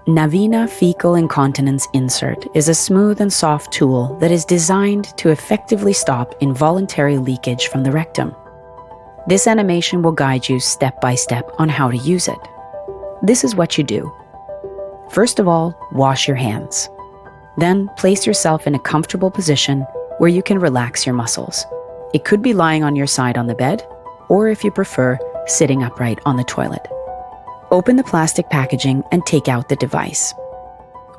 Navina Fecal Incontinence Insert is a smooth and soft tool that is designed to effectively stop involuntary leakage from the rectum. This animation will guide you step by step on how to use it. This is what you do. First of all, wash your hands. Then place yourself in a comfortable position where you can relax your muscles. It could be lying on your side on the bed, or if you prefer, sitting upright on the toilet. Open the plastic packaging and take out the device.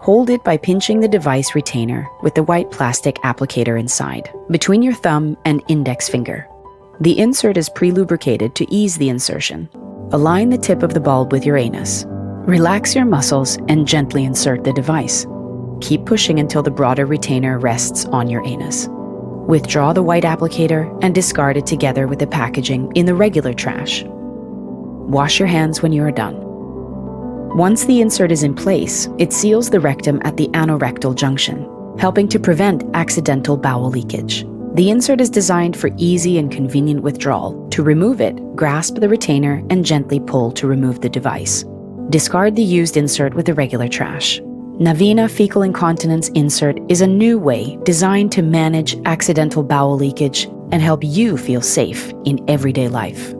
Hold it by pinching the device retainer with the white plastic applicator inside, between your thumb and index finger. The insert is pre-lubricated to ease the insertion. Align the tip of the bulb with your anus. Relax your muscles and gently insert the device. Keep pushing until the broader retainer rests on your anus. Withdraw the white applicator and discard it together with the packaging in the regular trash. Wash your hands when you are done. Once the insert is in place, it seals the rectum at the anorectal junction, helping to prevent accidental bowel leakage. The insert is designed for easy and convenient withdrawal. To remove it, grasp the retainer and gently pull to remove the device. Discard the used insert with the regular trash. Navina Fecal Incontinence Insert is a new way designed to manage accidental bowel leakage and help you feel safe in everyday life.